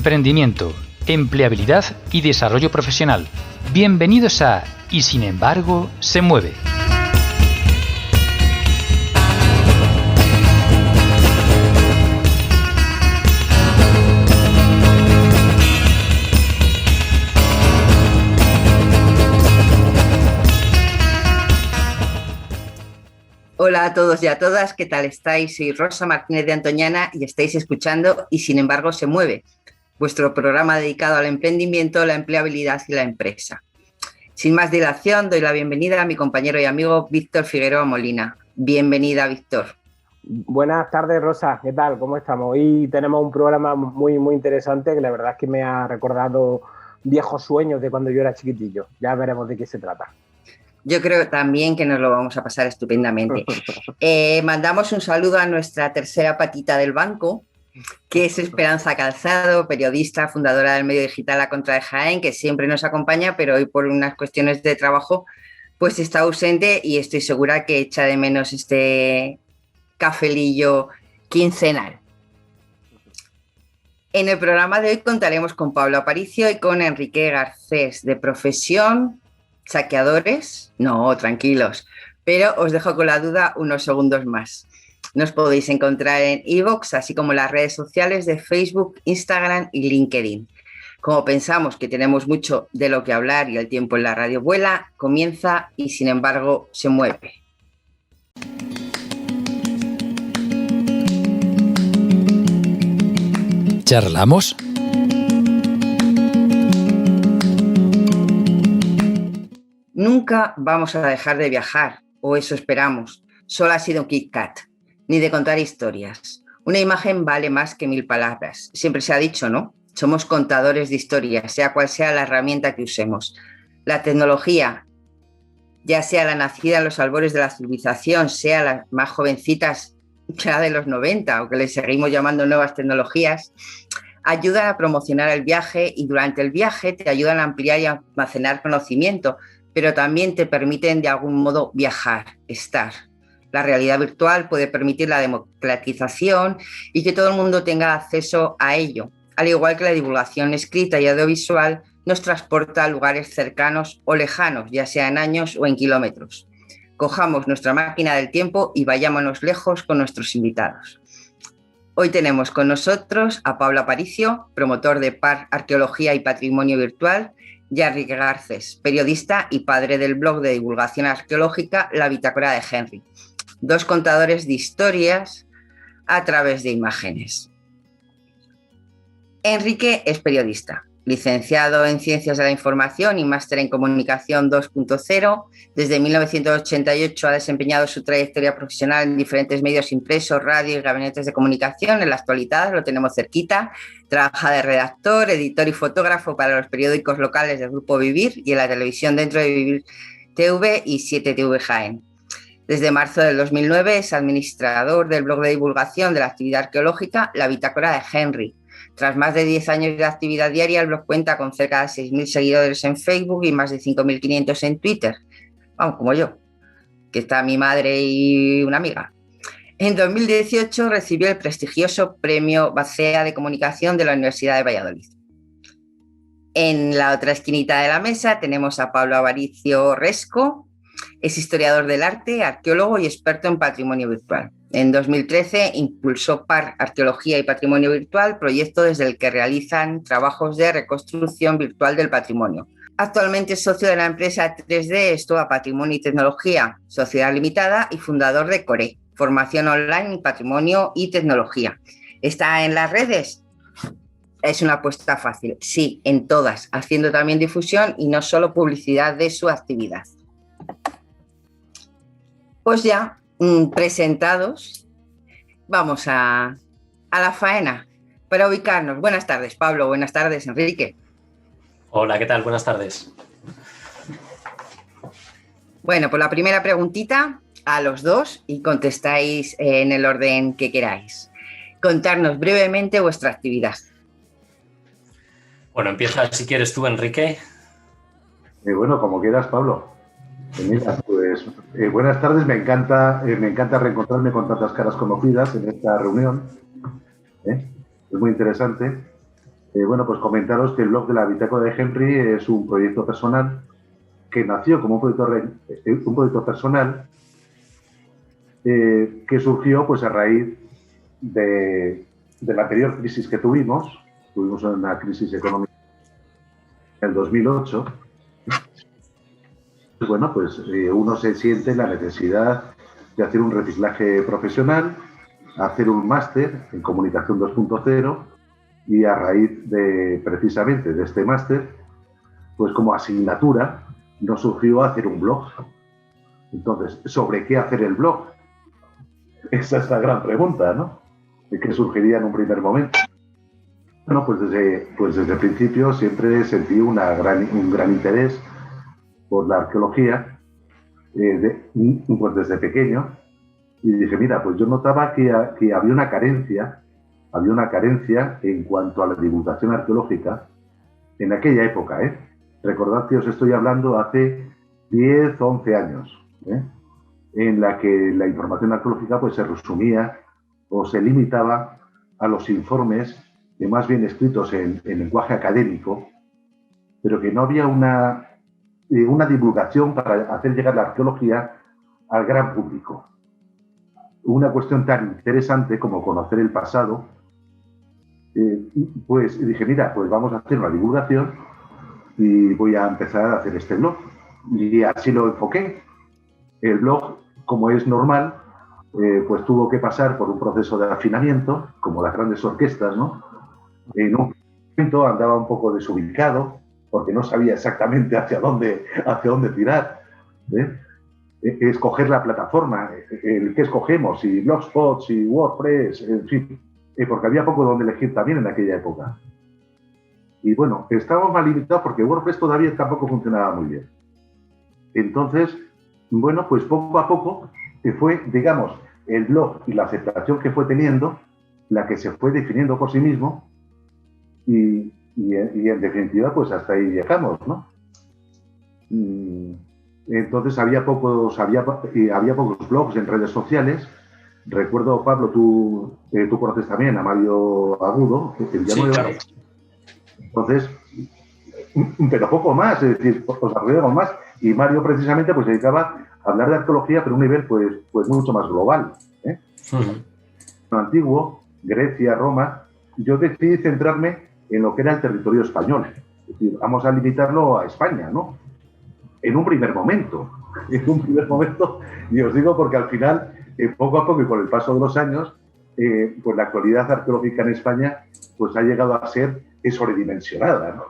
emprendimiento, empleabilidad y desarrollo profesional. Bienvenidos a Y sin embargo, se mueve. Hola a todos y a todas, ¿qué tal estáis? Soy Rosa Martínez de Antoñana y estáis escuchando Y sin embargo se mueve, vuestro programa dedicado al emprendimiento, la empleabilidad y la empresa. Sin más dilación, doy la bienvenida a mi compañero y amigo Víctor Figueroa Molina. Bienvenida, Víctor. Buenas tardes, Rosa. ¿Qué tal? ¿Cómo estamos? Hoy tenemos un programa muy interesante que la verdad es que me ha recordado viejos sueños de cuando yo era chiquitillo. Ya veremos de qué se trata. Yo creo también que nos lo vamos a pasar estupendamente. Mandamos un saludo a nuestra tercera patita del banco, que es Esperanza Calzado, periodista, fundadora del medio digital La Contra de Jaén, que siempre nos acompaña, pero hoy por unas cuestiones de trabajo pues está ausente y estoy segura que echa de menos este cafelillo quincenal. En el programa de hoy contaremos con Pablo Aparicio y con Enrique Garcés, de profesión saqueadores. No, tranquilos, pero os dejo con la duda unos segundos más. Nos podéis encontrar en iVoox, así como en las redes sociales de Facebook, Instagram y LinkedIn. Como pensamos que tenemos mucho de lo que hablar y el tiempo en la radio vuela, comienza Y sin embargo se mueve. ¿Charlamos? Nunca vamos a dejar de viajar, o eso esperamos. Solo ha sido un Kit Kat, ni de contar historias. Una imagen vale más que 1000 palabras. Siempre se ha dicho, ¿no? Somos contadores de historias, sea cual sea la herramienta que usemos. La tecnología, ya sea la nacida en los albores de la civilización, sea las más jovencitas ya de los 90, o que les seguimos llamando nuevas tecnologías, ayudan a promocionar el viaje y durante el viaje te ayudan a ampliar y almacenar conocimiento, pero también te permiten de algún modo viajar, estar. La realidad virtual puede permitir la democratización y que todo el mundo tenga acceso a ello, al igual que la divulgación escrita y audiovisual nos transporta a lugares cercanos o lejanos, ya sea en años o en kilómetros. Cojamos nuestra máquina del tiempo y vayámonos lejos con nuestros invitados. Hoy tenemos con nosotros a Pablo Aparicio, promotor de PAR Arqueología y Patrimonio Virtual, y a Enrique Garcés, periodista y padre del blog de divulgación arqueológica La Bitácora de Henry. Dos contadores de historias a través de imágenes. Enrique es periodista, licenciado en Ciencias de la Información y máster en Comunicación 2.0. Desde 1988 ha desempeñado su trayectoria profesional en diferentes medios impresos, radio y gabinetes de comunicación. En la actualidad lo tenemos cerquita. Trabaja de redactor, editor y fotógrafo para los periódicos locales del Grupo Vivir y en la televisión dentro de Vivir TV y 7TV Jaén. Desde marzo del 2009 es administrador del blog de divulgación de la actividad arqueológica La Bitácora de Henry. Tras más de 10 años de actividad diaria, el blog cuenta con cerca de 6.000 seguidores en Facebook y más de 5.500 en Twitter. Vamos, como yo, que está mi madre y una amiga. En 2018 recibió el prestigioso Premio Bacea de Comunicación de la Universidad de Valladolid. En la otra esquinita de la mesa tenemos a Pablo Aparicio Resco. Es historiador del arte, arqueólogo y experto en patrimonio virtual. En 2013 impulsó PAR Arqueología y Patrimonio Virtual, proyecto desde el que realizan trabajos de reconstrucción virtual del patrimonio. Actualmente es socio de la empresa 3D Estoa Patrimonio y Tecnología, Sociedad Limitada, y fundador de CORE, Formación Online en Patrimonio y Tecnología. ¿Está en las redes? Es una apuesta fácil. Sí, en todas, haciendo también difusión y no solo publicidad de su actividad. Pues ya, presentados, vamos a la faena para ubicarnos. Buenas tardes, Pablo. Buenas tardes, Enrique. Hola, ¿qué tal? Buenas tardes. Bueno, pues la primera preguntita a los dos y contestáis en el orden que queráis. Contarnos brevemente vuestra actividad. Bueno, empieza si quieres tú, Enrique. Bueno, como quieras, Pablo. Mira, pues buenas tardes, me encanta reencontrarme con tantas caras conocidas en esta reunión. Es muy interesante. Bueno, pues comentaros que el blog de la Bitácora de Henry es un proyecto personal que nació como un proyecto personal que surgió pues a raíz de la anterior crisis que tuvimos. Tuvimos una crisis económica en el 2008. Bueno, pues uno se siente la necesidad de hacer un reciclaje profesional, hacer un máster en comunicación 2.0 y a raíz de precisamente de este máster, pues como asignatura nos surgió hacer un blog. Entonces, ¿sobre qué hacer el blog? Esa es la gran pregunta, ¿no? ¿Qué surgiría en un primer momento? Bueno, pues desde el principio siempre sentí un gran interés por la arqueología, pues desde pequeño, y dije, mira, pues yo notaba que había una carencia en cuanto a la divulgación arqueológica en aquella época, ¿eh? Recordad que os estoy hablando hace 10, 11 años, ¿eh? En la que la información arqueológica pues se resumía o se limitaba a los informes más bien escritos en lenguaje académico, pero que no había una divulgación para hacer llegar la arqueología al gran público. Una cuestión tan interesante como conocer el pasado, pues dije, mira, pues vamos a hacer una divulgación y voy a empezar a hacer este blog. Y así lo enfoqué. El blog, como es normal, pues tuvo que pasar por un proceso de afinamiento, como las grandes orquestas, ¿no? En un momento andaba un poco desubicado, porque no sabía exactamente hacia dónde tirar, ¿eh? Escoger la plataforma, el que escogemos, si Blogspot, si WordPress, en fin, porque había poco donde elegir también en aquella época. Y bueno, estábamos mal limitados porque WordPress todavía tampoco funcionaba muy bien. Entonces, bueno, pues poco a poco fue, digamos, el blog y la aceptación que fue teniendo, la que se fue definiendo por sí mismo y en definitiva, pues hasta ahí llegamos, ¿no? Entonces había pocos blogs en redes sociales. Recuerdo, Pablo, tú conoces también a Mario Agudo. Sí, claro. Entonces, pero poco más, es decir, os alrededor más. Y Mario precisamente pues se dedicaba a hablar de arqueología, pero a un nivel pues mucho más global, ¿eh? Uh-huh. Antiguo, Grecia, Roma. Yo decidí centrarme en lo que era el territorio español. Es decir, vamos a limitarlo a España, ¿no? En un primer momento, y os digo porque al final, poco a poco y con el paso de los años, pues la actualidad arqueológica en España pues ha llegado a ser sobredimensionada, ¿no?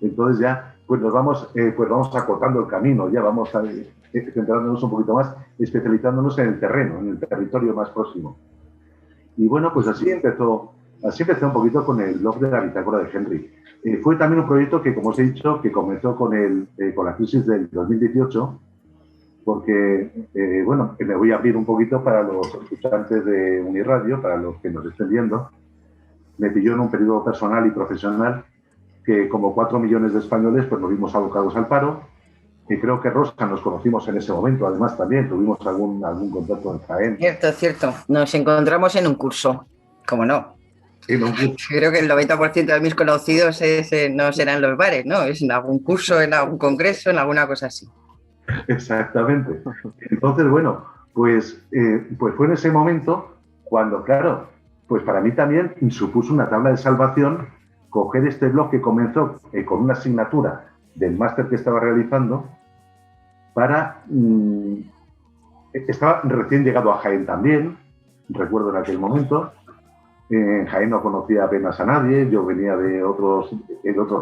Entonces ya pues vamos acortando el camino, ya vamos centrándonos un poquito más, especializándonos en el terreno, en el territorio más próximo. Y bueno, pues así empezó un poquito con el blog de la Bitácora de Henry. Fue también un proyecto que, como os he dicho, que comenzó con la crisis del 2018, porque, bueno, me voy a abrir un poquito para los escuchantes de Uniradio, para los que nos estén viendo. Me pilló en un periodo personal y profesional que, como 4 millones de españoles, pues nos vimos abocados al paro. Y creo que Rosa nos conocimos en ese momento, además también tuvimos algún contacto en Jaén. Cierto. Nos encontramos en un curso, ¿cómo no? Creo que el 90% de mis conocidos no serán los bares, ¿no? Es en algún curso, en algún congreso, en alguna cosa así. Exactamente. Entonces, bueno, pues fue en ese momento cuando, claro, pues para mí también supuso una tabla de salvación coger este blog que comenzó con una asignatura del máster que estaba realizando estaba recién llegado a Jaén también, recuerdo en aquel momento. En Jaén no conocía apenas a nadie, yo venía de otros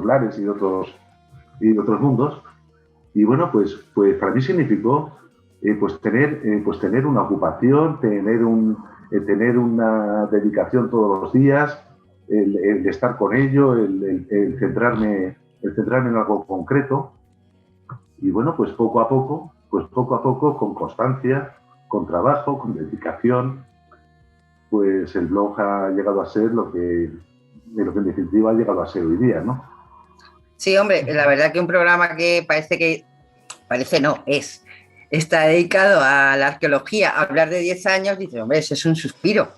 lares y de otros mundos. Y bueno, pues para mí significó tener una ocupación, tener una dedicación todos los días, el estar con ello, el centrarme en algo concreto. Y bueno, pues poco a poco, con constancia, con trabajo, con dedicación, pues el blog ha llegado a ser lo que en definitiva ha llegado a ser hoy día, ¿no? Sí, hombre, la verdad que un programa que está dedicado a la arqueología. Hablar de 10 años, dice, hombre, eso es un suspiro.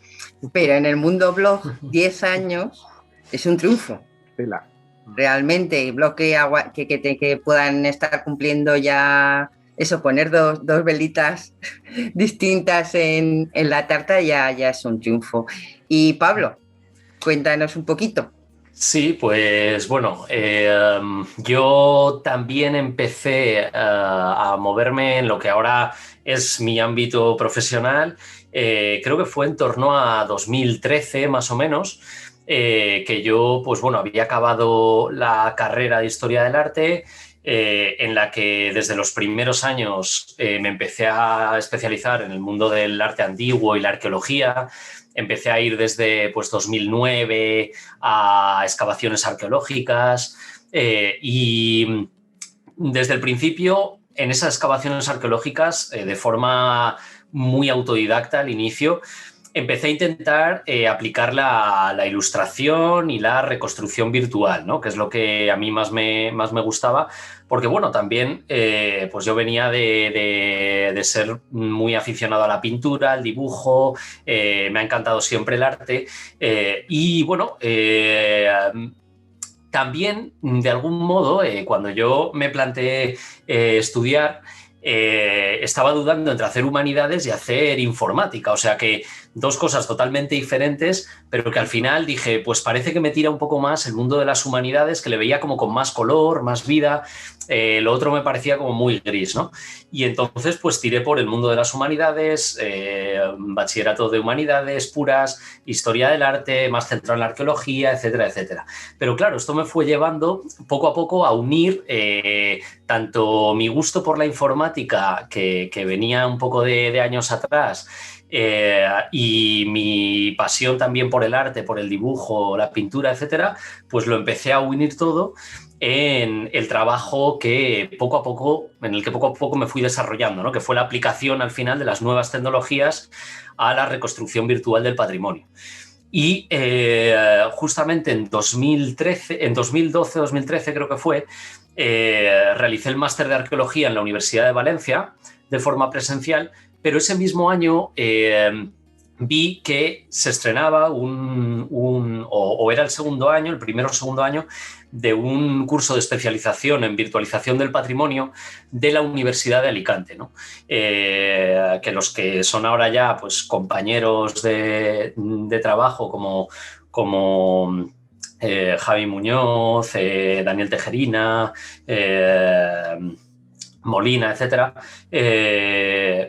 Pero en el mundo blog, 10 años es un triunfo. Tela. Realmente, que puedan estar cumpliendo ya eso, poner dos velitas distintas en la tarta ya es un triunfo. Y Pablo, cuéntanos un poquito. Sí, pues bueno, yo también empecé a moverme en lo que ahora es mi ámbito profesional. Creo que fue en torno a 2013 más o menos, que yo pues bueno, había acabado la carrera de Historia del Arte, en la que desde los primeros años me empecé a especializar en el mundo del arte antiguo y la arqueología. Empecé a ir desde pues, 2009 a excavaciones arqueológicas y desde el principio en esas excavaciones arqueológicas, de forma muy autodidacta al inicio, empecé a intentar aplicar la ilustración y la reconstrucción virtual, ¿no? Que es lo que a mí más me gustaba, porque bueno, también pues yo venía de ser muy aficionado a la pintura, al dibujo, me ha encantado siempre el arte y bueno, también de algún modo cuando yo me planteé estudiar, estaba dudando entre hacer humanidades y hacer informática, o sea que dos cosas totalmente diferentes, pero que al final dije, pues parece que me tira un poco más el mundo de las humanidades, que le veía como con más color, más vida, lo otro me parecía como muy gris, ¿no? Y entonces pues tiré por el mundo de las humanidades, bachillerato de humanidades puras, historia del arte, más centrado en la arqueología, etcétera, etcétera. Pero claro, esto me fue llevando poco a poco a unir tanto mi gusto por la informática, que venía un poco de años atrás, y mi pasión también por el arte, por el dibujo, la pintura, etcétera, pues lo empecé a unir todo en el trabajo que poco a poco, en el que poco a poco me fui desarrollando, ¿no? Que fue la aplicación al final de las nuevas tecnologías a la reconstrucción virtual del patrimonio. Y justamente en 2012-2013 creo que fue, realicé el máster de arqueología en la Universidad de Valencia de forma presencial, pero ese mismo año vi que se estrenaba o era el segundo año, el primero o segundo año, de un curso de especialización en virtualización del patrimonio de la Universidad de Alicante, ¿no? Que los que son ahora ya pues, compañeros de trabajo como Javi Muñoz, Daniel Tejerina, Molina, etcétera,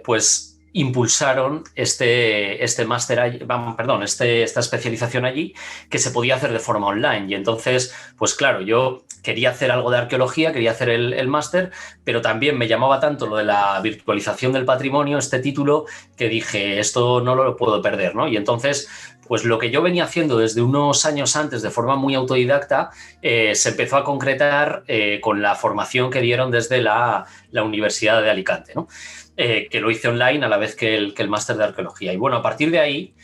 pues impulsaron esta especialización allí, que se podía hacer de forma online. Y entonces, pues claro, yo quería hacer algo de arqueología, quería hacer el máster, pero también me llamaba tanto lo de la virtualización del patrimonio, este título, que dije, esto no lo puedo perder, ¿no? Y entonces, pues lo que yo venía haciendo desde unos años antes de forma muy autodidacta, se empezó a concretar con la formación que dieron desde la Universidad de Alicante, ¿no? Que lo hice online a la vez que el máster de arqueología. Y bueno, a partir de ahí,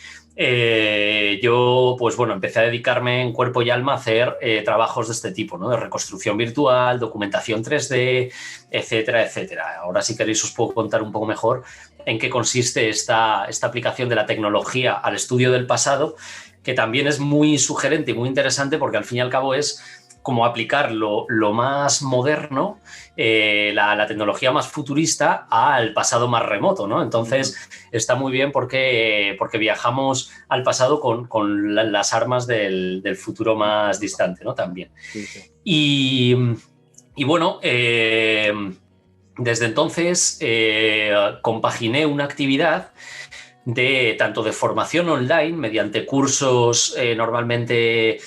yo pues bueno, empecé a dedicarme en cuerpo y alma a hacer trabajos de este tipo, ¿no? De reconstrucción virtual, documentación 3D, etcétera, etcétera. Ahora, si queréis, os puedo contar un poco mejor en qué consiste esta aplicación de la tecnología al estudio del pasado, que también es muy sugerente y muy interesante, porque al fin y al cabo es como aplicar lo más moderno, la tecnología más futurista al pasado más remoto, ¿no? Entonces está muy bien porque viajamos al pasado con las armas del futuro más distante, ¿no? También. Sí, sí. Y bueno, desde entonces compaginé una actividad tanto de formación online mediante cursos normalmente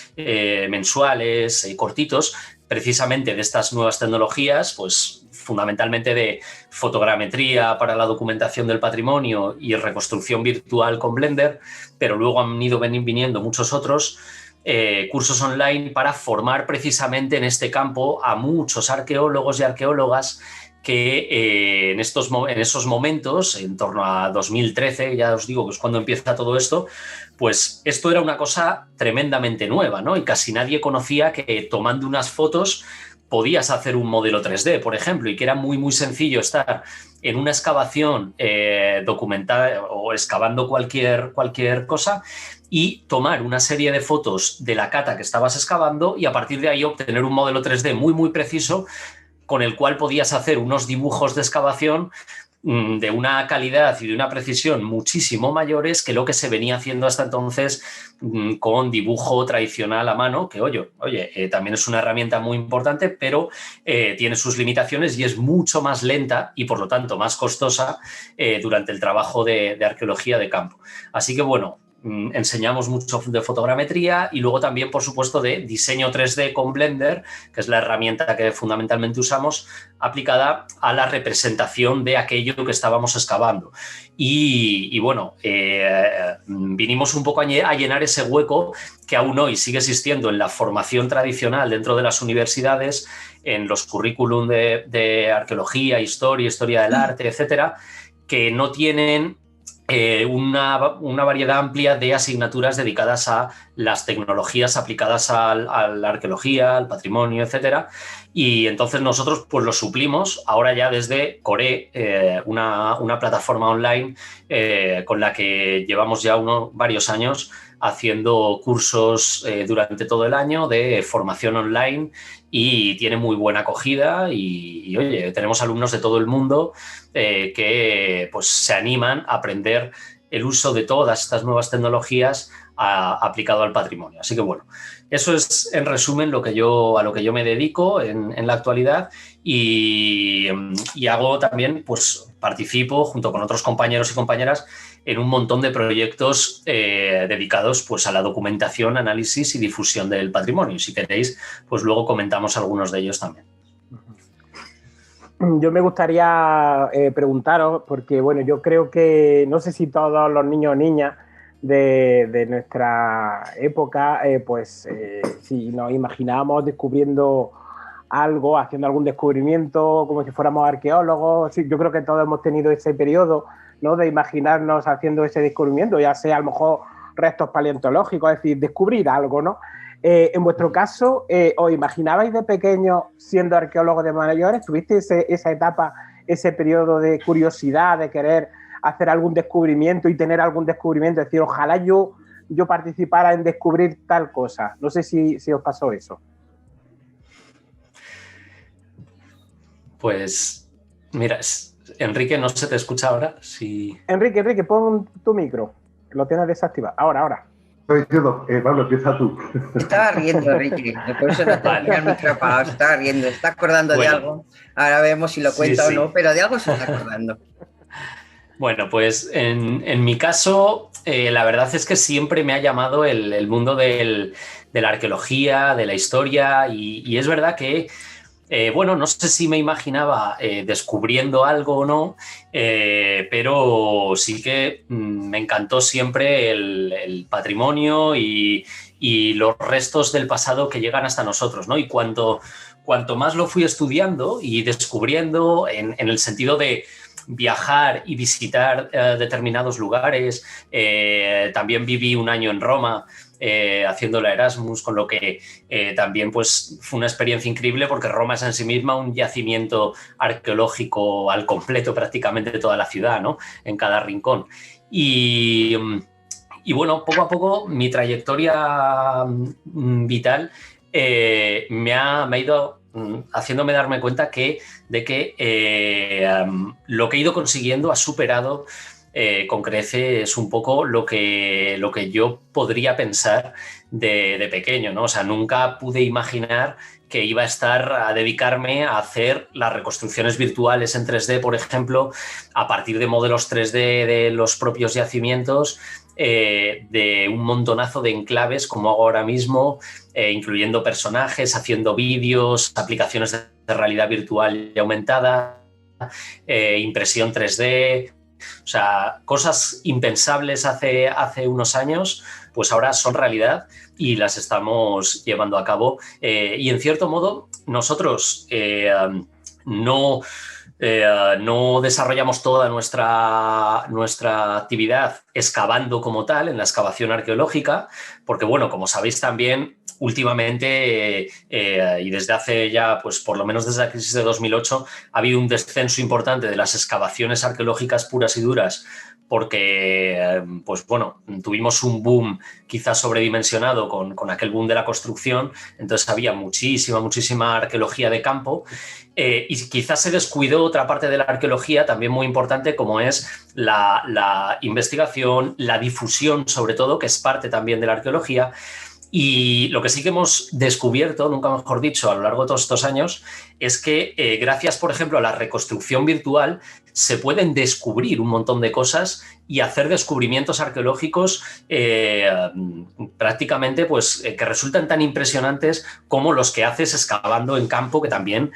mensuales, cortitos, precisamente de estas nuevas tecnologías, pues fundamentalmente de fotogrametría para la documentación del patrimonio y reconstrucción virtual con Blender, pero luego han ido viniendo muchos otros cursos online para formar precisamente en este campo a muchos arqueólogos y arqueólogas que en esos momentos, en torno a 2013, ya os digo que es cuando empieza todo esto, pues esto era una cosa tremendamente nueva, ¿no? Y casi nadie conocía que tomando unas fotos podías hacer un modelo 3D, por ejemplo, y que era muy, muy sencillo estar en una excavación documentada o excavando cualquier cosa y tomar una serie de fotos de la cata que estabas excavando y a partir de ahí obtener un modelo 3D muy, muy preciso con el cual podías hacer unos dibujos de excavación de una calidad y de una precisión muchísimo mayores que lo que se venía haciendo hasta entonces con dibujo tradicional a mano, que oye, también es una herramienta muy importante, pero tiene sus limitaciones y es mucho más lenta y por lo tanto más costosa durante el trabajo de arqueología de campo. Así que bueno, enseñamos mucho de fotogrametría y luego también, por supuesto, de diseño 3D con Blender, que es la herramienta que fundamentalmente usamos, aplicada a la representación de aquello que estábamos excavando. Y bueno, vinimos un poco a llenar ese hueco que aún hoy sigue existiendo en la formación tradicional dentro de las universidades, en los currículum de arqueología, historia del arte, etcétera, que no tienen una variedad amplia de asignaturas dedicadas a las tecnologías aplicadas a la arqueología, al patrimonio, etcétera. Y entonces nosotros pues lo suplimos ahora ya desde Core, una plataforma online con la que llevamos ya varios años haciendo cursos durante todo el año de formación online y tiene muy buena acogida y oye, tenemos alumnos de todo el mundo que pues se animan a aprender el uso de todas estas nuevas tecnologías aplicado al patrimonio. Así que bueno, eso es en resumen a lo que yo me dedico en la actualidad y hago también, pues participo junto con otros compañeros y compañeras en un montón de proyectos dedicados pues a la documentación, análisis y difusión del patrimonio. Si queréis, pues luego comentamos algunos de ellos también. Yo me gustaría preguntaros, porque bueno, yo creo que no sé si todos los niños o niñas de nuestra época, si nos imaginábamos descubriendo algo, haciendo algún descubrimiento, como si fuéramos arqueólogos, sí, yo creo que todos hemos tenido ese periodo, ¿no?, de imaginarnos haciendo ese descubrimiento, ya sea a lo mejor restos paleontológicos, es decir, descubrir algo, ¿no? En vuestro caso, ¿os imaginabais de pequeños siendo arqueólogos de mayores? ¿Tuviste esa etapa, ese periodo de curiosidad, de querer hacer algún descubrimiento y tener algún descubrimiento? Es decir, ojalá yo participara en descubrir tal cosa. No sé si os pasó eso. Pues, mira, Enrique, no se te escucha ahora. Sí. Enrique, pon tu micro. Lo tienes desactivado. Ahora. Estoy diciendo, Pablo, empieza tú. Estaba riendo, Enrique. Por eso no tenía el micro apagado. Estaba riendo. Está acordando de algo. Ahora vemos si lo cuenta o no, pero de algo se está acordando. Bueno, pues en mi caso, la verdad es que siempre me ha llamado el mundo de la arqueología, de la historia, y es verdad que bueno, no sé si me imaginaba descubriendo algo o no, pero sí que me encantó siempre el patrimonio y los restos del pasado que llegan hasta nosotros, ¿no? Y cuanto más lo fui estudiando y descubriendo en el sentido de viajar y visitar determinados lugares, también viví un año en Roma, haciendo la Erasmus, con lo que también pues, fue una experiencia increíble porque Roma es en sí misma un yacimiento arqueológico al completo prácticamente de toda la ciudad, ¿no? En cada rincón. Y bueno, poco a poco mi trayectoria vital me ha ido haciéndome darme cuenta de que lo que he ido consiguiendo ha superado con creces un poco lo que yo podría pensar de pequeño, ¿no? O sea, nunca pude imaginar que iba a dedicarme a hacer las reconstrucciones virtuales en 3D, por ejemplo, a partir de modelos 3D de los propios yacimientos, de un montonazo de enclaves, como hago ahora mismo, incluyendo personajes, haciendo vídeos, aplicaciones de realidad virtual y aumentada, impresión 3D... O sea, cosas impensables hace unos años, pues ahora son realidad y las estamos llevando a cabo. Y en cierto modo, nosotros no desarrollamos toda nuestra actividad excavando como tal, en la excavación arqueológica, porque, bueno, como sabéis también, últimamente y desde hace ya, pues por lo menos desde la crisis de 2008, ha habido un descenso importante de las excavaciones arqueológicas puras y duras, porque, pues bueno, tuvimos un boom quizás sobredimensionado con aquel boom de la construcción, entonces había muchísima arqueología de campo, y quizás se descuidó otra parte de la arqueología también muy importante, como es la investigación, la difusión sobre todo, que es parte también de la arqueología. Y lo que sí que hemos descubierto, nunca mejor dicho, a lo largo de todos estos años, es que gracias, por ejemplo, a la reconstrucción virtual, se pueden descubrir un montón de cosas y hacer descubrimientos arqueológicos prácticamente pues, que resultan tan impresionantes como los que haces excavando en campo, que también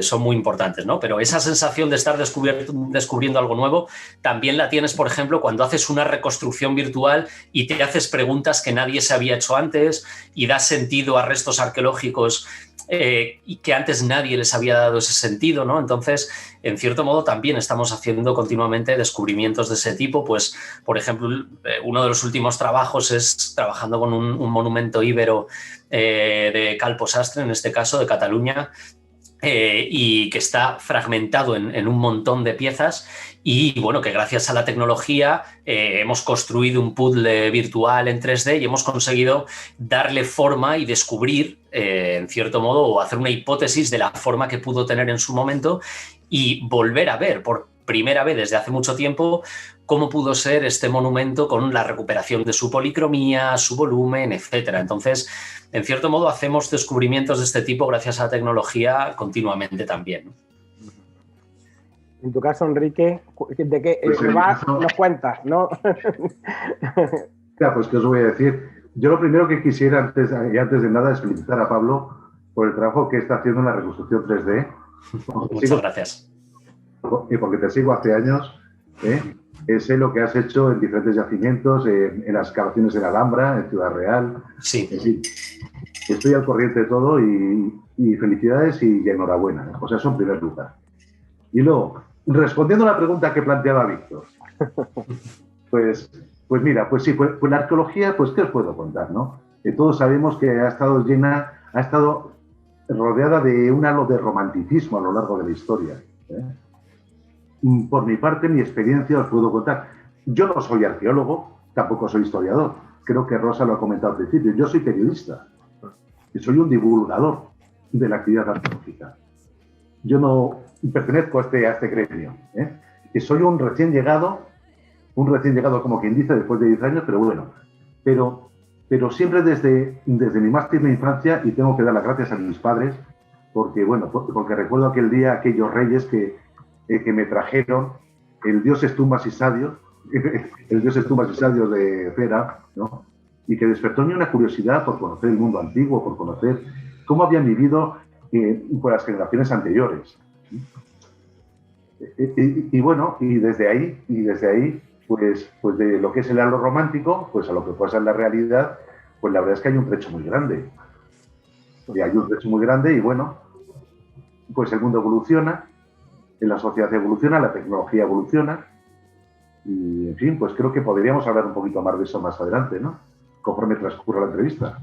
son muy importantes, ¿no? Pero esa sensación de estar descubriendo algo nuevo también la tienes, por ejemplo, cuando haces una reconstrucción virtual y te haces preguntas que nadie se había hecho antes y das sentido a restos arqueológicos y que antes nadie les había dado ese sentido, ¿no? Entonces, en cierto modo, también estamos haciendo continuamente descubrimientos de ese tipo. Pues, por ejemplo, uno de los últimos trabajos es trabajando con un monumento íbero de Calpo Sastre, en este caso, de Cataluña, y que está fragmentado en un montón de piezas y bueno, que gracias a la tecnología hemos construido un puzzle virtual en 3D y hemos conseguido darle forma y descubrir, en cierto modo, o hacer una hipótesis de la forma que pudo tener en su momento y volver a ver por primera vez desde hace mucho tiempo cómo pudo ser este monumento con la recuperación de su policromía, su volumen, etcétera. Entonces, en cierto modo, hacemos descubrimientos de este tipo gracias a la tecnología continuamente también, ¿no? En tu caso, Enrique, ¿de qué nos cuentas, no? Ya, pues, ¿qué os voy a decir? Yo lo primero que quisiera, antes de nada, es felicitar a Pablo por el trabajo que está haciendo en la reconstrucción 3D. Muchas gracias. Y porque te sigo hace años, sé lo que has hecho en diferentes yacimientos, en las excavaciones de la Alhambra, en Ciudad Real. Sí. Estoy al corriente de todo y felicidades y enhorabuena. O sea, eso en primer lugar. Y luego, respondiendo a la pregunta que planteaba Víctor, pues mira, pues sí, pues la arqueología, pues ¿qué os puedo contar, no? Todos sabemos que ha estado rodeada de un halo de romanticismo a lo largo de la historia. Por mi parte, mi experiencia os puedo contar. Yo no soy arqueólogo, tampoco soy historiador. Creo que Rosa lo ha comentado al principio. Yo soy periodista y soy un divulgador de la actividad arqueológica. Yo no pertenezco a este gremio. Que soy un recién llegado, como quien dice, después de 10 años, pero bueno. Pero siempre desde mi más tierna infancia, y tengo que dar las gracias a mis padres, porque recuerdo aquel día, aquellos reyes que me trajeron el dios Tumbas y Sadios, de Fera, ¿no? Y que despertó en mí una curiosidad por conocer el mundo antiguo, por conocer cómo habían vivido por las generaciones anteriores. Y desde ahí, pues de lo que es el halo romántico, pues a lo que puede ser la realidad, pues la verdad es que hay un trecho muy grande. Y bueno, pues el mundo evoluciona, la sociedad evoluciona, la tecnología evoluciona y, en fin, pues creo que podríamos hablar un poquito más de eso más adelante, ¿no? Conforme transcurra la entrevista.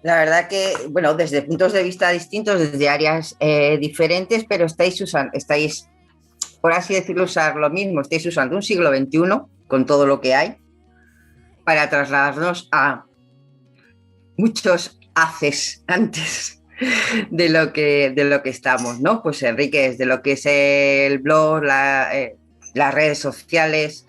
La verdad que, bueno, desde puntos de vista distintos, desde áreas diferentes, pero estáis, por así decirlo, usar lo mismo, estáis usando un siglo XXI con todo lo que hay para trasladarnos a muchos haces antes de lo que estamos, ¿no? Pues Enrique, desde lo que es el blog, las redes sociales,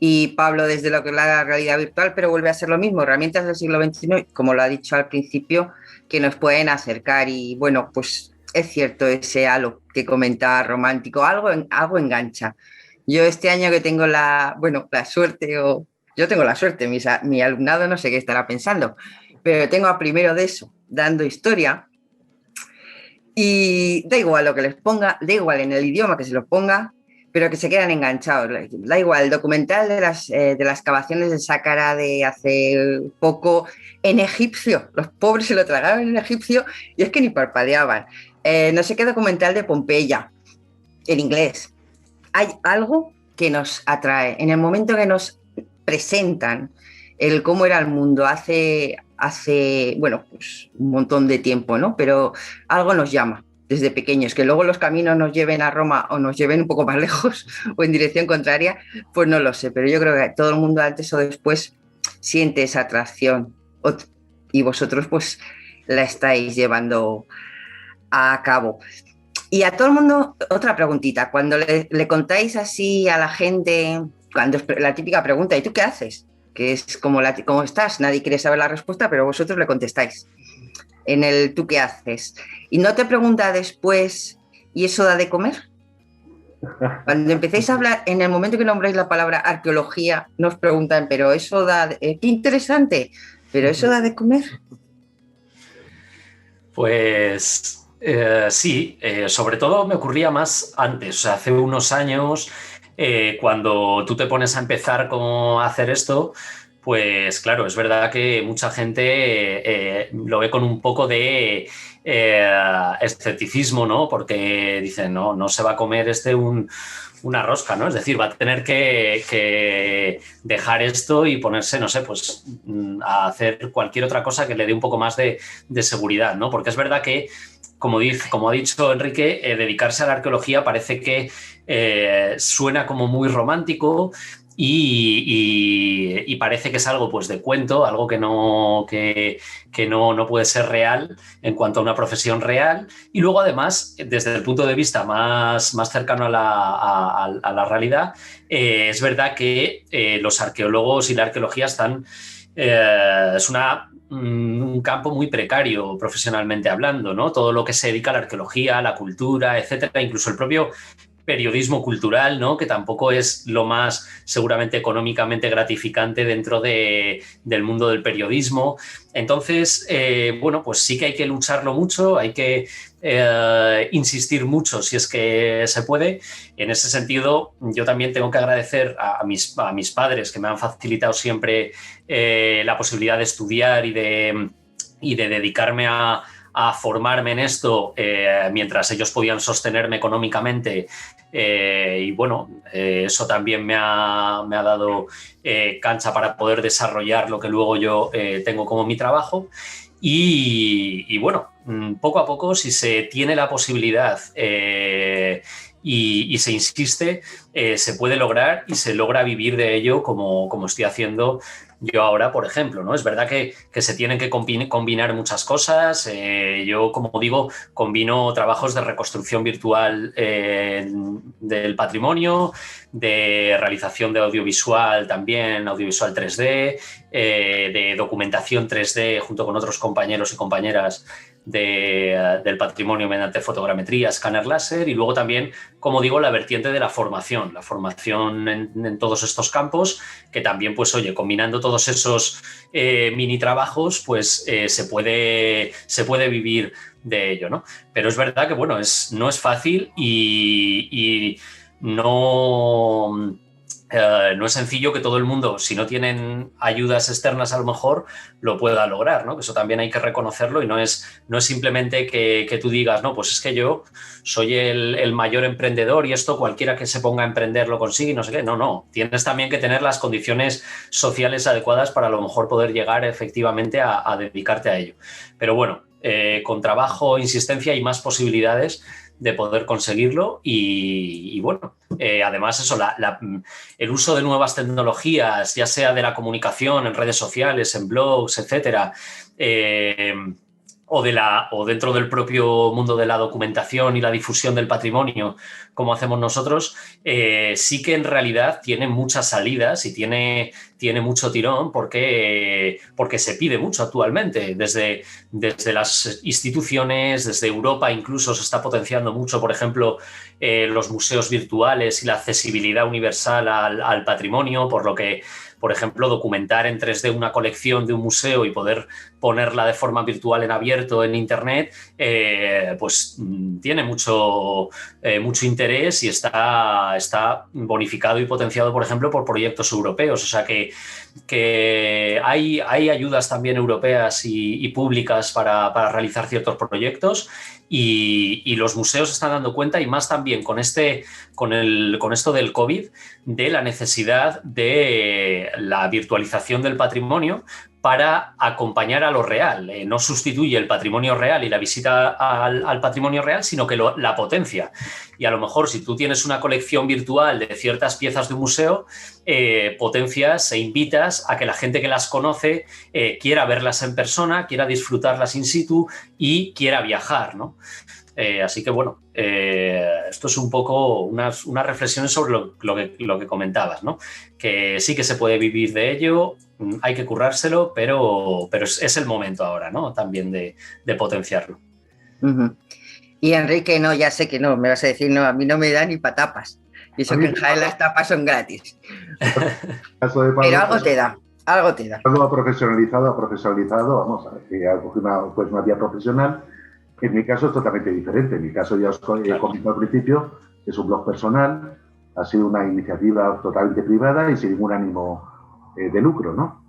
y Pablo desde lo que es la realidad virtual, pero vuelve a ser lo mismo, herramientas del siglo XXI, como lo ha dicho al principio, que nos pueden acercar. Y bueno, pues es cierto ese halo que comentaba romántico, algo engancha. Yo este año que tengo la suerte, mi alumnado no sé qué estará pensando, pero tengo a primero de eso, dando historia, y da igual lo que les ponga, da igual en el idioma que se los ponga, pero que se quedan enganchados. Da igual, el documental de las excavaciones de Sácara de hace poco en egipcio, los pobres se lo tragaban en egipcio y es que ni parpadeaban. No sé qué documental de Pompeya, en inglés. Hay algo que nos atrae. En el momento que nos presentan el cómo era el mundo hace bueno, pues un montón de tiempo, ¿no? Pero algo nos llama desde pequeños, que luego los caminos nos lleven a Roma o nos lleven un poco más lejos o en dirección contraria, pues no lo sé, pero yo creo que todo el mundo antes o después siente esa atracción y vosotros pues la estáis llevando a cabo. Y a todo el mundo, otra preguntita, cuando le contáis así a la gente, cuando la típica pregunta, ¿y tú qué haces? Que es como ¿cómo estás? Nadie quiere saber la respuesta, pero vosotros le contestáis en el ¿tú qué haces? Y no te pregunta después, ¿y eso da de comer? Cuando empecéis a hablar, en el momento que nombráis la palabra arqueología, nos preguntan, pero eso qué interesante, pero eso da de comer. Pues sí, sobre todo me ocurría más antes, o sea, hace unos años, cuando tú te pones a empezar a hacer esto, pues claro, es verdad que mucha gente lo ve con un poco de escepticismo, ¿no? Porque dicen, no se va a comer una rosca, ¿no? Es decir, va a tener que dejar esto y ponerse, no sé, pues a hacer cualquier otra cosa que le dé un poco más de seguridad, ¿no? Porque es verdad que, como ha dicho Enrique, dedicarse a la arqueología parece que suena como muy romántico y parece que es algo pues de cuento, algo que no puede ser real en cuanto a una profesión real. Y luego, además, desde el punto de vista más cercano a la realidad, es verdad que los arqueólogos y la arqueología están... es un campo muy precario profesionalmente hablando, ¿no? Todo lo que se dedica a la arqueología, a la cultura, etcétera, incluso el propio periodismo cultural, ¿no? Que tampoco es lo más seguramente económicamente gratificante dentro del mundo del periodismo. Entonces, bueno, pues sí que hay que lucharlo mucho, hay que insistir mucho si es que se puede. En ese sentido, yo también tengo que agradecer a mis padres, que me han facilitado siempre la posibilidad de estudiar y de dedicarme a formarme en esto mientras ellos podían sostenerme económicamente, y bueno, eso también me ha dado cancha para poder desarrollar lo que luego yo tengo como mi trabajo. Y bueno, poco a poco, si se tiene la posibilidad y se insiste, se puede lograr y se logra vivir de ello como estoy haciendo yo ahora, por ejemplo, ¿no? Es verdad que se tienen que combinar muchas cosas. Yo, como digo, combino trabajos de reconstrucción virtual del patrimonio, de realización de audiovisual también, audiovisual 3D, de documentación 3D junto con otros compañeros y compañeras del patrimonio mediante fotogrametría, escáner láser, y luego también, como digo, la vertiente de la formación en todos estos campos, que también, pues oye, combinando todos esos mini trabajos, pues se puede vivir de ello, ¿no? Pero es verdad que, bueno, no es fácil y no es sencillo que todo el mundo, si no tienen ayudas externas, a lo mejor lo pueda lograr, ¿no? Que eso también hay que reconocerlo, y no es simplemente que tú digas, no, pues es que yo soy el mayor emprendedor y esto cualquiera que se ponga a emprender lo consigue y no sé qué. No. Tienes también que tener las condiciones sociales adecuadas para a lo mejor poder llegar efectivamente a dedicarte a ello. Pero bueno, con trabajo, insistencia y más posibilidades de poder conseguirlo. Y bueno, además eso, el uso de nuevas tecnologías, ya sea de la comunicación en redes sociales, en blogs, etcétera, o dentro del propio mundo de la documentación y la difusión del patrimonio, como hacemos nosotros, sí que en realidad tiene muchas salidas y tiene mucho tirón porque se pide mucho actualmente. Desde las instituciones, desde Europa incluso se está potenciando mucho, por ejemplo, los museos virtuales y la accesibilidad universal al patrimonio, por lo que, por ejemplo, documentar en 3D una colección de un museo y poder ponerla de forma virtual en abierto en Internet, pues tiene mucho interés y está bonificado y potenciado, por ejemplo, por proyectos europeos. O sea que hay ayudas también europeas y públicas para realizar ciertos proyectos, y los museos se están dando cuenta, y más también con este con esto del COVID, de la necesidad de la virtualización del patrimonio para acompañar a lo real. No sustituye el patrimonio real y la visita al patrimonio real, sino que la potencia. Y a lo mejor si tú tienes una colección virtual de ciertas piezas de un museo, potencias e invitas a que la gente que las conoce quiera verlas en persona, quiera disfrutarlas in situ y quiera viajar, ¿no? Así que bueno, esto es un poco unas reflexiones sobre lo que comentabas, ¿no? Que sí que se puede vivir de ello, hay que currárselo, pero es el momento ahora, ¿no? También de potenciarlo. Uh-huh. Y Enrique, no, ya sé que no, me vas a decir, no, a mí no me da ni para tapas. Y eso que en Jaén las tapas son gratis. Pero algo te da. Algo profesionalizado, vamos a ver, que ha cogido una vía profesional. En mi caso es totalmente diferente. En mi caso, ya os he comentado al principio, es un blog personal, ha sido una iniciativa totalmente privada y sin ningún ánimo de lucro, ¿no?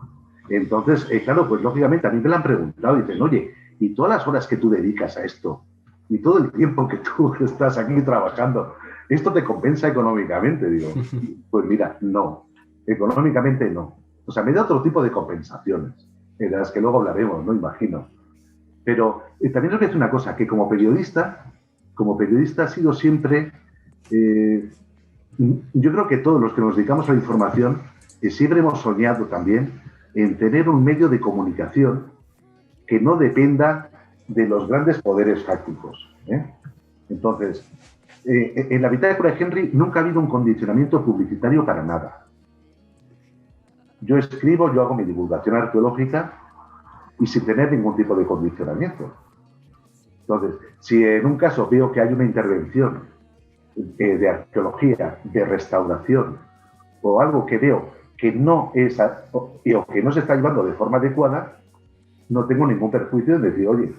Entonces, claro, pues lógicamente a mí me lo han preguntado y dicen, oye, ¿y todas las horas que tú dedicas a esto? Y todo el tiempo que tú estás aquí trabajando, ¿esto te compensa económicamente? Digo, pues mira, no, económicamente no. O sea, me da otro tipo de compensaciones, de las que luego hablaremos, ¿no? Imagino. Pero también os voy a decir una cosa, que como periodista ha sido siempre, yo creo que todos los que nos dedicamos a la información, siempre hemos soñado también en tener un medio de comunicación que no dependa de los grandes poderes fácticos, ¿eh? Entonces, en la bitácora de Henry nunca ha habido un condicionamiento publicitario para nada. Yo escribo, yo hago mi divulgación arqueológica y sin tener ningún tipo de condicionamiento. Entonces, si en un caso veo que hay una intervención de arqueología, de restauración, o algo que veo que no es, o que no se está llevando de forma adecuada, no tengo ningún perjuicio en decir, oye,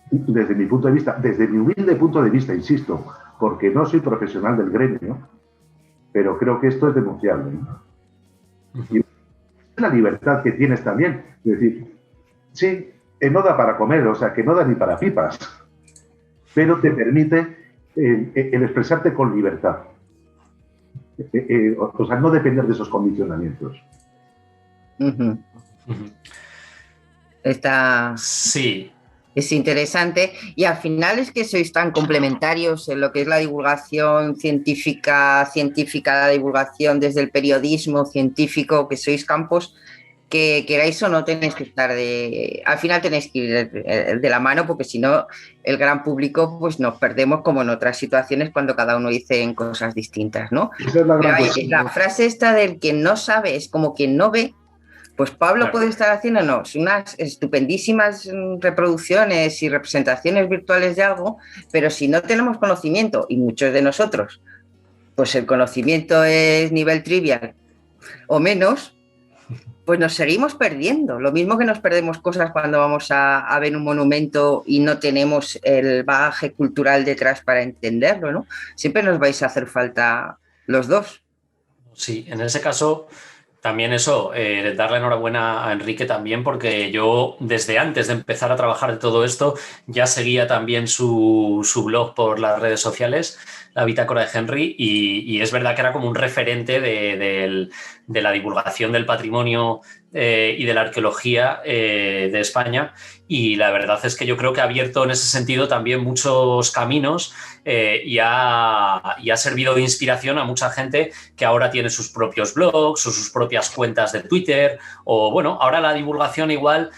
desde mi punto de vista, desde mi humilde punto de vista, insisto, porque no soy profesional del gremio, pero creo que esto es denunciable, ¿no? Y la libertad que tienes también, es decir, sí, no da para comer, o sea, que no da ni para pipas, pero te permite el expresarte con libertad. O sea, no depender de esos condicionamientos. Uh-huh. Sí. Es interesante y al final es que sois tan complementarios en lo que es la divulgación científica, la divulgación desde el periodismo científico, que sois campos que queráis o no tenéis que estar al final tenéis que ir de la mano, porque si no el gran público pues nos perdemos como en otras situaciones cuando cada uno dice cosas distintas, ¿no? Esa es la gran cuestión. La frase esta del quien no sabe es como quien no ve. Pues Pablo puede estar haciéndonos unas estupendísimas reproducciones y representaciones virtuales de algo, pero si no tenemos conocimiento, y muchos de nosotros, pues el conocimiento es nivel trivial o menos, pues nos seguimos perdiendo. Lo mismo que nos perdemos cosas cuando vamos a ver un monumento y no tenemos el bagaje cultural detrás para entenderlo, ¿no? Siempre nos vais a hacer falta los dos. Sí, en ese caso... También eso, darle enhorabuena a Enrique también, porque yo desde antes de empezar a trabajar de todo esto ya seguía también su blog por las redes sociales, la Bitácora de Henry, y es verdad que era como un referente de la divulgación del patrimonio y de la arqueología de España, y la verdad es que yo creo que ha abierto en ese sentido también muchos caminos y ha servido de inspiración a mucha gente que ahora tiene sus propios blogs o sus propias cuentas de Twitter, o bueno, ahora la divulgación igual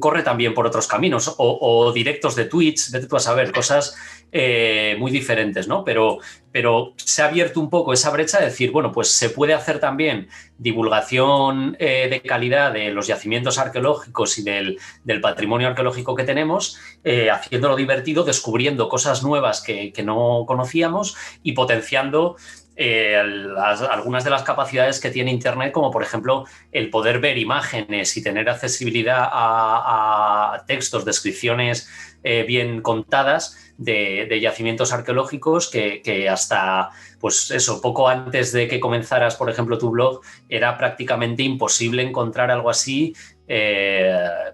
corre también por otros caminos, o directos de Twitch, vete tú a saber, cosas muy diferentes, ¿no? Pero se ha abierto un poco esa brecha de decir, bueno, pues se puede hacer también divulgación de calidad de los yacimientos arqueológicos y del patrimonio arqueológico que tenemos, haciéndolo divertido, descubriendo cosas nuevas que no conocíamos y potenciando algunas de las capacidades que tiene Internet, como por ejemplo el poder ver imágenes y tener accesibilidad a textos, descripciones bien contadas de yacimientos arqueológicos que hasta, pues eso, poco antes de que comenzaras, por ejemplo, tu blog, era prácticamente imposible encontrar algo así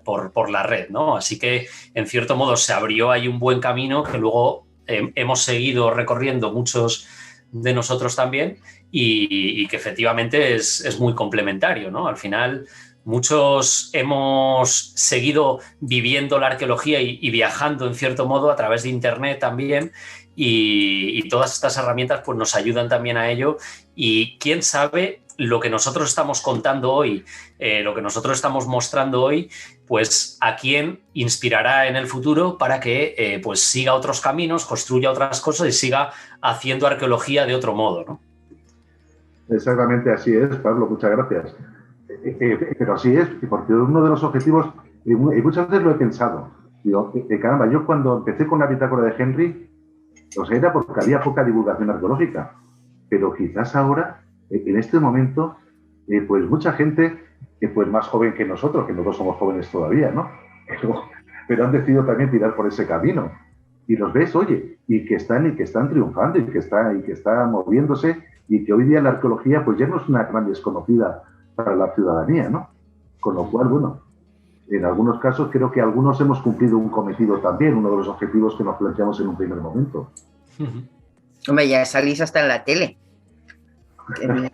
por la red, ¿no? Así que, en cierto modo, se abrió ahí un buen camino que luego hemos seguido recorriendo muchos de nosotros también y que efectivamente es muy complementario, ¿no? Al final, muchos hemos seguido viviendo la arqueología y viajando en cierto modo a través de Internet también y todas estas herramientas pues, nos ayudan también a ello y quién sabe lo que nosotros estamos contando hoy, lo que nosotros estamos mostrando hoy, pues a quién inspirará en el futuro para que pues siga otros caminos, construya otras cosas y siga haciendo arqueología de otro modo, ¿no? Exactamente así es, Pablo, muchas gracias. Pero así es, porque uno de los objetivos, y muchas veces lo he pensado, digo, caramba, yo cuando empecé con la bitácora de Henry, pues era porque había poca divulgación arqueológica, pero quizás ahora, en este momento, pues mucha gente, pues más joven que nosotros somos jóvenes todavía, ¿no? Pero han decidido también tirar por ese camino. Y los ves, oye, y que están triunfando y que están moviéndose y que hoy día la arqueología pues ya no es una gran desconocida para la ciudadanía, ¿no? Con lo cual, bueno, en algunos casos creo que algunos hemos cumplido un cometido también, uno de los objetivos que nos planteamos en un primer momento. Hombre, ya salís hasta en la tele,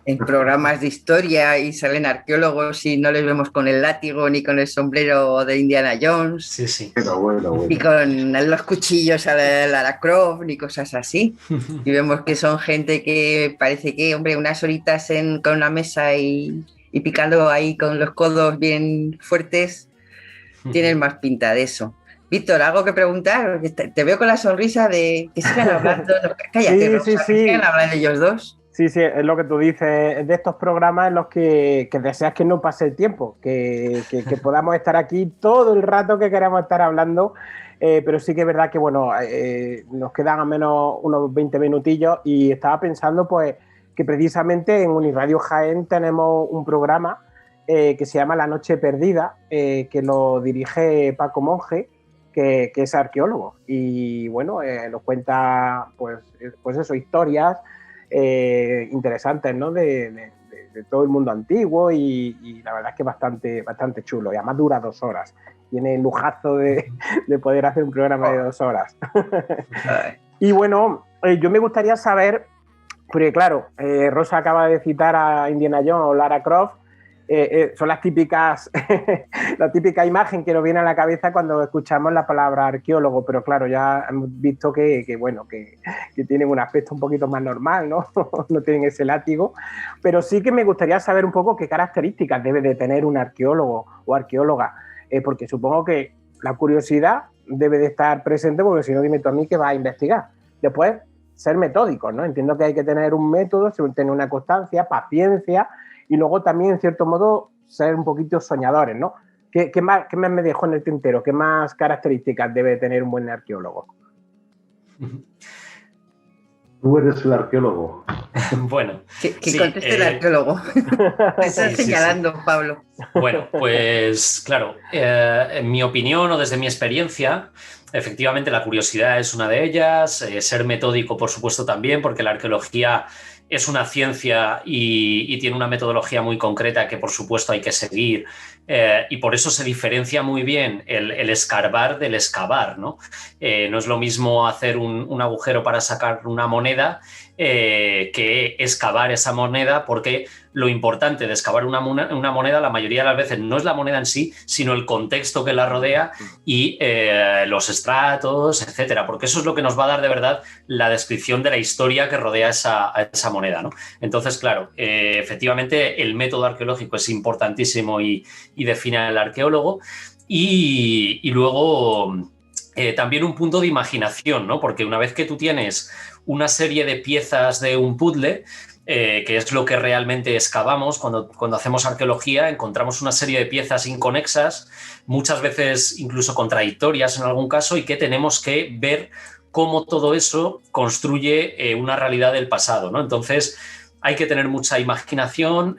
en programas de historia y salen arqueólogos y no les vemos con el látigo ni con el sombrero de Indiana Jones. Sí, sí. Bueno. Ni con los cuchillos a la Lara Croft ni cosas así. Y vemos que son gente que parece que, hombre, unas horitas con una mesa y picando ahí con los codos bien fuertes, tienen más pinta de eso. Víctor, ¿algo que preguntar? Te veo con la sonrisa de que sigan hablando. Cállate, Rosa, que sigan hablando ellos dos. Sí, es lo que tú dices, de estos programas en los que deseas que no pase el tiempo, que podamos estar aquí todo el rato que queramos estar hablando, pero sí que es verdad que, bueno, nos quedan al menos unos 20 minutillos y estaba pensando, pues, que precisamente en Uniradio Jaén tenemos un programa que se llama La Noche Perdida, que lo dirige Paco Monge, que es arqueólogo y, bueno, nos cuenta, pues eso, historias interesantes, ¿no? de todo el mundo antiguo y la verdad es que bastante chulo y además dura 2 horas. Tiene el lujazo de poder hacer un programa de 2 horas. Y bueno, yo me gustaría saber, porque claro, Rosa acaba de citar a Indiana Jones o Lara Croft, son las típicas la típica imagen que nos viene a la cabeza cuando escuchamos la palabra arqueólogo, pero claro, ya hemos visto que tienen un aspecto un poquito más normal, ¿no? No tienen ese látigo, pero sí que me gustaría saber un poco qué características debe de tener un arqueólogo o arqueóloga, porque supongo que la curiosidad debe de estar presente, porque si no, dime tú a mí que vas a investigar. Después, ser metódicos, ¿no? Entiendo que hay que tener un método, tener una constancia, paciencia. Y luego también, en cierto modo, ser un poquito soñadores, ¿no? ¿Qué más me dejó en el tintero? ¿Qué más características debe tener un buen arqueólogo? Tú eres el arqueólogo. Bueno. Que conteste el arqueólogo. Te estás señalando, sí. Pablo. Bueno, pues claro, en mi opinión o desde mi experiencia, efectivamente la curiosidad es una de ellas, ser metódico, por supuesto, también, porque la arqueología es una ciencia y tiene una metodología muy concreta que, por supuesto, hay que seguir. Y por eso se diferencia muy bien el escarbar del excavar, ¿no? No es lo mismo hacer un agujero para sacar una moneda que excavar esa moneda, porque lo importante de excavar una moneda la mayoría de las veces no es la moneda en sí, sino el contexto que la rodea y los estratos, etcétera, porque eso es lo que nos va a dar de verdad la descripción de la historia que rodea esa moneda, ¿no? Entonces, claro, efectivamente el método arqueológico es importantísimo y define al arqueólogo y luego también un punto de imaginación, ¿no? Porque una vez que tú tienes una serie de piezas de un puzzle, que es lo que realmente excavamos cuando hacemos arqueología, encontramos una serie de piezas inconexas, muchas veces incluso contradictorias en algún caso, y que tenemos que ver cómo todo eso construye una realidad del pasado, ¿no? Entonces hay que tener mucha imaginación,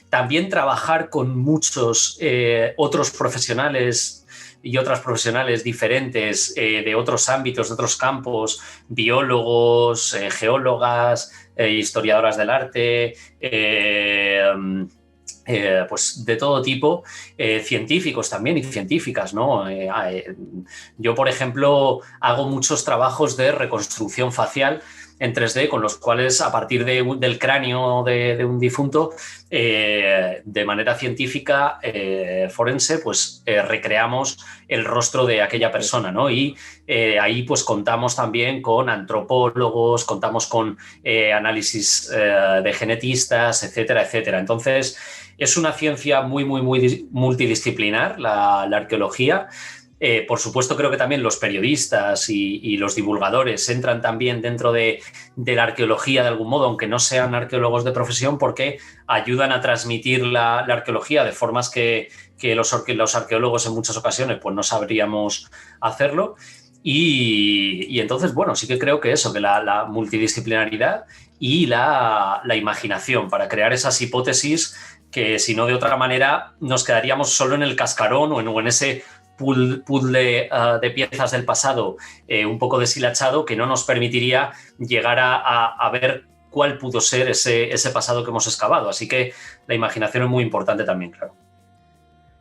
también trabajar con muchos otros profesionales y otras profesionales diferentes de otros ámbitos, de otros campos, biólogos, geólogas, historiadoras del arte, pues de todo tipo, científicos también y científicas, ¿no? Yo, por ejemplo, hago muchos trabajos de reconstrucción facial. en 3D con los cuales a partir del cráneo de un difunto, de manera científica forense, pues recreamos el rostro de aquella persona, ¿no? Y ahí pues contamos también con antropólogos, contamos con análisis de genetistas, etcétera, etcétera. Entonces, es una ciencia muy, muy, muy multidisciplinar, la arqueología. Por supuesto, creo que también los periodistas y los divulgadores entran también dentro de la arqueología de algún modo, aunque no sean arqueólogos de profesión, porque ayudan a transmitir la arqueología de formas que los arqueólogos en muchas ocasiones pues no sabríamos hacerlo. Y entonces, bueno, sí que creo que eso, que la multidisciplinaridad y la imaginación para crear esas hipótesis que, si no de otra manera, nos quedaríamos solo en el cascarón o en ese puzzle de piezas del pasado un poco deshilachado, que no nos permitiría llegar a ver cuál pudo ser ese pasado que hemos excavado. Así que la imaginación es muy importante también, claro.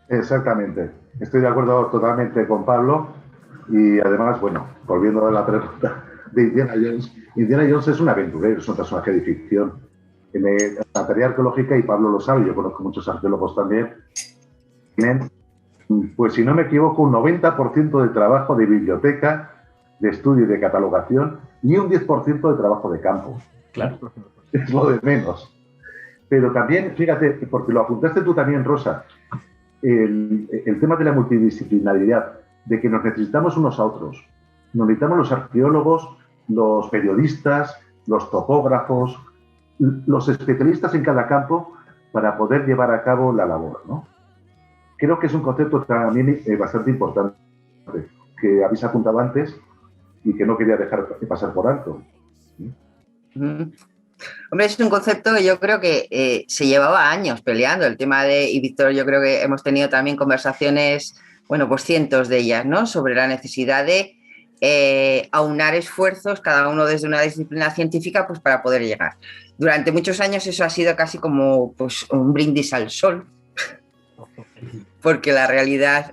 Exactamente. Estoy de acuerdo totalmente con Pablo. Y además, bueno, volviendo a la pregunta de Indiana Jones es un aventurero, es un personaje de ficción. En la tarea arqueológica, y Pablo lo sabe, yo conozco muchos arqueólogos también, tienen, pues si no me equivoco, un 90% de trabajo de biblioteca, de estudio y de catalogación, y un 10% de trabajo de campo. Claro. Es lo de menos. Pero también, fíjate, porque lo apuntaste tú también, Rosa, el tema de la multidisciplinaridad, de que nos necesitamos unos a otros. Nos necesitamos los arqueólogos, los periodistas, los topógrafos, los especialistas en cada campo para poder llevar a cabo la labor, ¿no? Creo que es un concepto también bastante importante que habéis apuntado antes y que no quería dejar de pasar por alto. Hombre, es un concepto que yo creo que se llevaba años peleando, el tema y Víctor, yo creo que hemos tenido también conversaciones, bueno, pues cientos de ellas, ¿no?, sobre la necesidad de aunar esfuerzos, cada uno desde una disciplina científica, pues para poder llegar. Durante muchos años eso ha sido casi como pues, un brindis al sol, porque la realidad,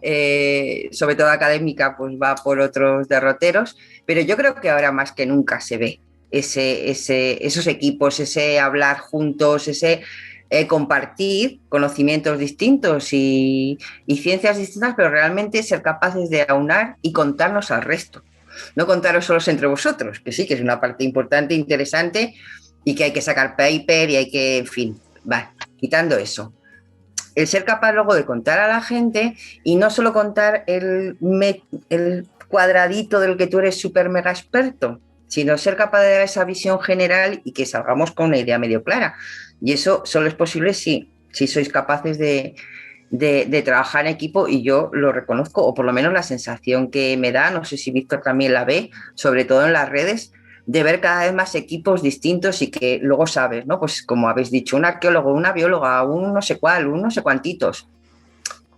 sobre todo académica, pues va por otros derroteros, pero yo creo que ahora más que nunca se ve esos equipos, ese hablar juntos, ese compartir conocimientos distintos y ciencias distintas, pero realmente ser capaces de aunar y contarnos al resto. No contaros solos entre vosotros, que sí, que es una parte importante, interesante, y que hay que sacar paper y hay que, en fin, va, quitando eso. El ser capaz luego de contar a la gente y no solo contar el cuadradito del que tú eres súper mega experto, sino ser capaz de dar esa visión general y que salgamos con una idea medio clara. Y eso solo es posible si sois capaces de trabajar en equipo, y yo lo reconozco, o por lo menos la sensación que me da, no sé si Víctor también la ve, sobre todo en las redes, de ver cada vez más equipos distintos y que luego sabes, ¿no? Pues como habéis dicho, un arqueólogo, una bióloga, un no sé cuál, un no sé cuantitos,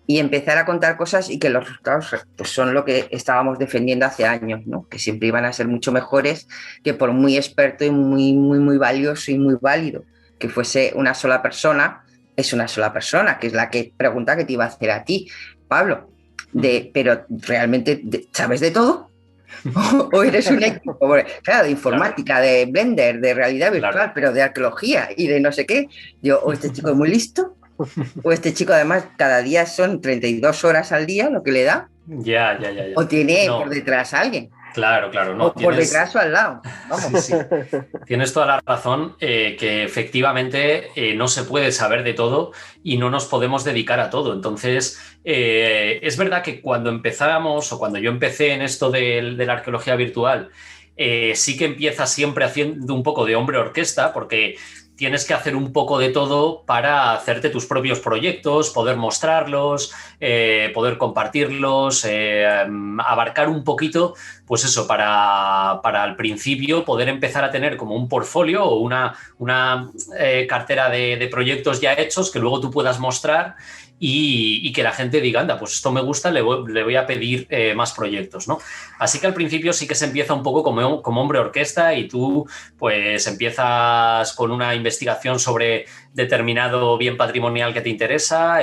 y empezar a contar cosas y que los resultados pues, son lo que estábamos defendiendo hace años, ¿no? Que siempre iban a ser mucho mejores que por muy experto y muy, muy, muy valioso y muy válido que fuese una sola persona. Es una sola persona, que es la que pregunta que te iba a hacer a ti, Pablo, pero realmente ¿sabes de todo? ¿O eres un equipo? Claro, de informática, claro, de Blender, de realidad virtual, claro, pero de arqueología y de no sé qué. O este chico es muy listo, o este chico además cada día son 32 horas al día lo que le da. Ya. O tiene por detrás a alguien. Claro, no. O por detrás o al lado. Vamos. Sí. Tienes toda la razón, que efectivamente no se puede saber de todo y no nos podemos dedicar a todo. Entonces, es verdad que cuando empezábamos, o cuando yo empecé en esto de la arqueología virtual, sí que empiezas siempre haciendo un poco de hombre orquesta, porque tienes que hacer un poco de todo para hacerte tus propios proyectos, poder mostrarlos, poder compartirlos, abarcar un poquito, pues eso, para al principio poder empezar a tener como un portfolio o una cartera de proyectos ya hechos que luego tú puedas mostrar y que la gente diga, anda, pues esto me gusta, le voy a pedir más proyectos, ¿no? Así que al principio sí que se empieza un poco como hombre orquesta, y tú pues empiezas con una investigación investigación sobre determinado bien patrimonial que te interesa,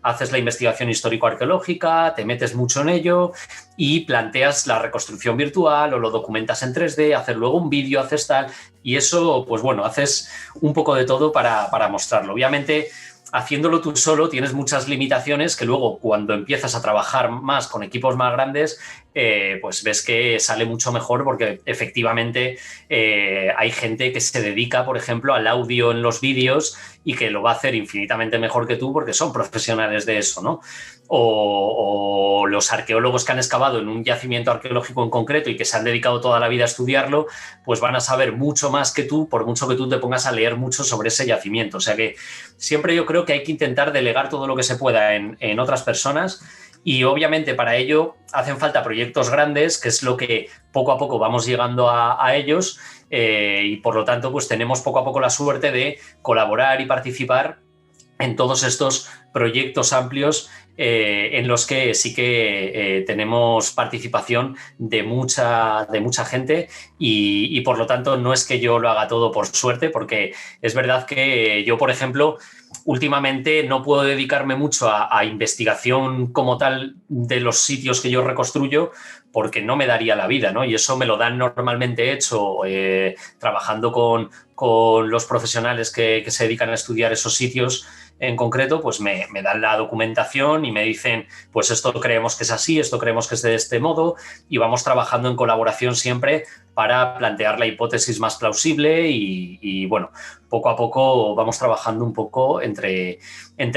haces la investigación histórico-arqueológica, te metes mucho en ello y planteas la reconstrucción virtual o lo documentas en 3D, haces luego un vídeo, haces tal, y eso, pues bueno, haces un poco de todo para mostrarlo. Obviamente, haciéndolo tú solo tienes muchas limitaciones que luego cuando empiezas a trabajar más con equipos más grandes, pues ves que sale mucho mejor porque efectivamente hay gente que se dedica, por ejemplo, al audio en los vídeos y que lo va a hacer infinitamente mejor que tú porque son profesionales de eso, ¿no? O los arqueólogos que han excavado en un yacimiento arqueológico en concreto y que se han dedicado toda la vida a estudiarlo, pues van a saber mucho más que tú, por mucho que tú te pongas a leer mucho sobre ese yacimiento. O sea que siempre yo creo que hay que intentar delegar todo lo que se pueda en otras personas y obviamente para ello hacen falta proyectos grandes, que es lo que poco a poco vamos llegando a ellos y por lo tanto pues tenemos poco a poco la suerte de colaborar y participar en todos estos proyectos amplios en los que sí que tenemos participación de mucha gente y por lo tanto no es que yo lo haga todo por suerte, porque es verdad que yo, por ejemplo, últimamente no puedo dedicarme mucho a investigación como tal de los sitios que yo reconstruyo porque no me daría la vida, ¿no? Y eso me lo dan normalmente hecho trabajando con los profesionales que se dedican a estudiar esos sitios en concreto, pues me dan la documentación y me dicen, pues esto creemos que es así, esto creemos que es de este modo y vamos trabajando en colaboración siempre para plantear la hipótesis más plausible y bueno, poco a poco vamos trabajando un poco entre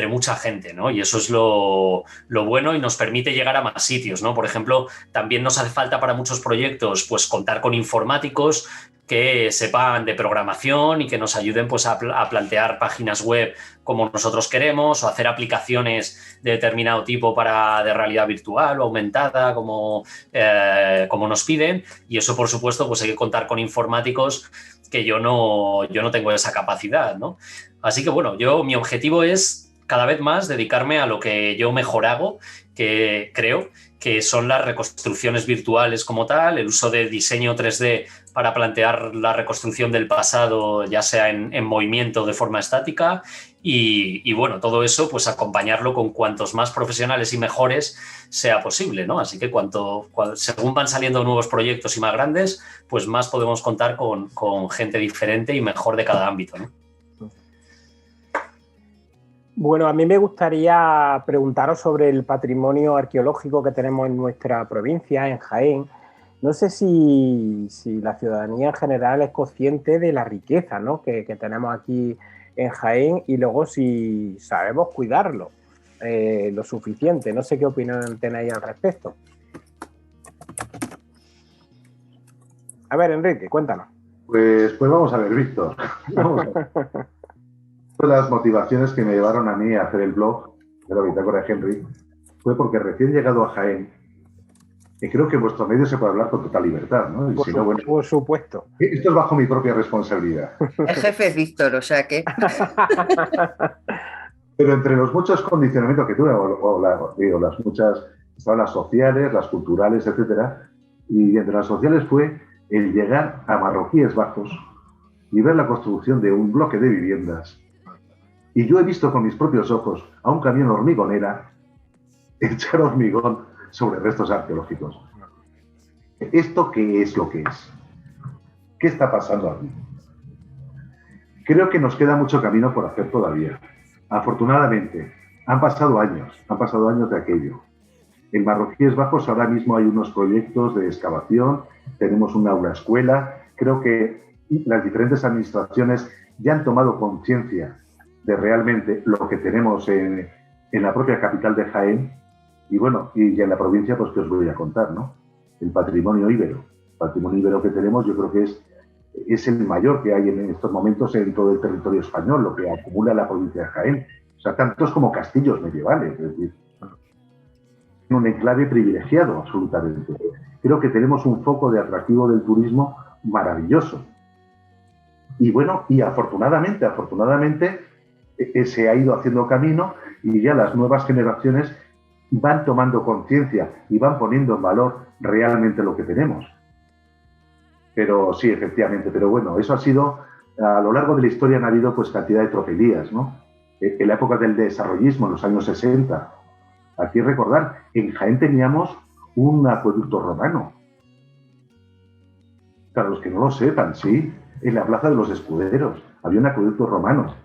mucha gente, ¿no? Y eso es lo bueno y nos permite llegar a más sitios, ¿no? Por ejemplo, también nos hace falta para muchos proyectos pues contar con informáticos que sepan de programación y que nos ayuden pues, a plantear páginas web como nosotros queremos o hacer aplicaciones de determinado tipo de realidad virtual o aumentada como nos piden. Y eso, por supuesto, pues hay que contar con informáticos que yo no tengo esa capacidad, ¿no? Así que, bueno, mi objetivo es cada vez más dedicarme a lo que yo mejor hago, que creo que son las reconstrucciones virtuales como tal, el uso de diseño 3D para plantear la reconstrucción del pasado, ya sea en movimiento de forma estática y bueno, todo eso pues acompañarlo con cuantos más profesionales y mejores sea posible, ¿no? Así que según van saliendo nuevos proyectos y más grandes, pues más podemos contar con gente diferente y mejor de cada ámbito, ¿no? Bueno, a mí me gustaría preguntaros sobre el patrimonio arqueológico que tenemos en nuestra provincia, en Jaén. No sé si la ciudadanía en general es consciente de la riqueza, ¿no? que tenemos aquí en Jaén y luego si sabemos cuidarlo lo suficiente. No sé qué opinión tenéis al respecto. A ver, Enrique, cuéntanos. Pues vamos a ver, Víctor. Vamos a ver. Las motivaciones que me llevaron a mí a hacer el blog de la Bitácora de Henry fue porque recién llegado a Jaén, y creo que en vuestro medio se puede hablar con total libertad, ¿no? Y por supuesto. Esto es bajo mi propia responsabilidad. El jefe es Víctor, o sea que... Pero entre los muchos condicionamientos que tuve, las muchas, estaban las sociales, las culturales, etcétera, y entre las sociales fue el llegar a Marroquíes Bajos y ver la construcción de un bloque de viviendas. Y yo he visto con mis propios ojos a un camión hormigonera echar hormigón sobre restos arqueológicos. ¿Esto qué es lo que es? ¿Qué está pasando aquí? Creo que nos queda mucho camino por hacer todavía. Afortunadamente, han pasado años de aquello. En Marroquíes Bajos ahora mismo hay unos proyectos de excavación, tenemos una aula escuela. Creo que las diferentes administraciones ya han tomado conciencia de realmente lo que tenemos en la propia capital de Jaén y bueno, y en la provincia pues que os voy a contar, ¿no? El patrimonio íbero. El patrimonio íbero que tenemos yo creo que es el mayor que hay en estos momentos en todo el territorio español, lo que acumula la provincia de Jaén. O sea, tantos como castillos medievales, es decir, un enclave privilegiado absolutamente. Creo que tenemos un foco de atractivo del turismo maravilloso. Y bueno, y afortunadamente se ha ido haciendo camino y ya las nuevas generaciones van tomando conciencia y van poniendo en valor realmente lo que tenemos. Pero sí, efectivamente, pero bueno, eso ha sido a lo largo de la historia han habido pues cantidad de tropelías, ¿no? En la época del desarrollismo, en los años 60. Aquí recordar, en Jaén teníamos un acueducto romano. Para los que no lo sepan, sí, en la Plaza de los Escuderos había un acueducto romano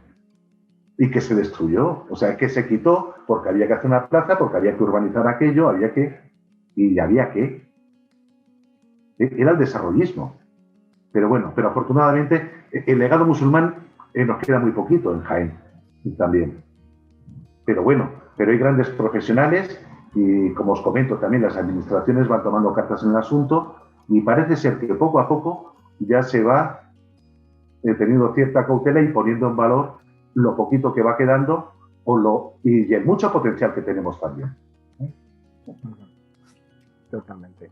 y que se destruyó, o sea, que se quitó porque había que hacer una plaza, porque había que urbanizar aquello, había que... Era el desarrollismo. Pero bueno, pero afortunadamente el legado musulmán nos queda muy poquito en Jaén también. Pero bueno, pero hay grandes profesionales y, como os comento, también las administraciones van tomando cartas en el asunto y parece ser que poco a poco ya se va teniendo cierta cautela y poniendo en valor lo poquito que va quedando y el mucho potencial que tenemos también. Totalmente.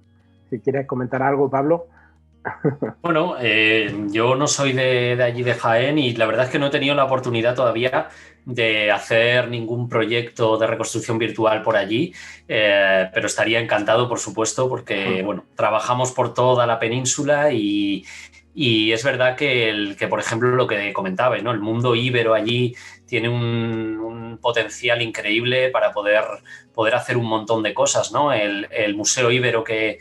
Si quieres comentar algo, Pablo. Bueno, yo no soy de allí de Jaén y la verdad es que no he tenido la oportunidad todavía de hacer ningún proyecto de reconstrucción virtual por allí, pero estaría encantado, por supuesto, porque bueno, trabajamos por toda la península y es verdad que por ejemplo, lo que comentabais, ¿no? El mundo íbero allí tiene un potencial increíble para poder hacer un montón de cosas, ¿no? El Museo Íbero que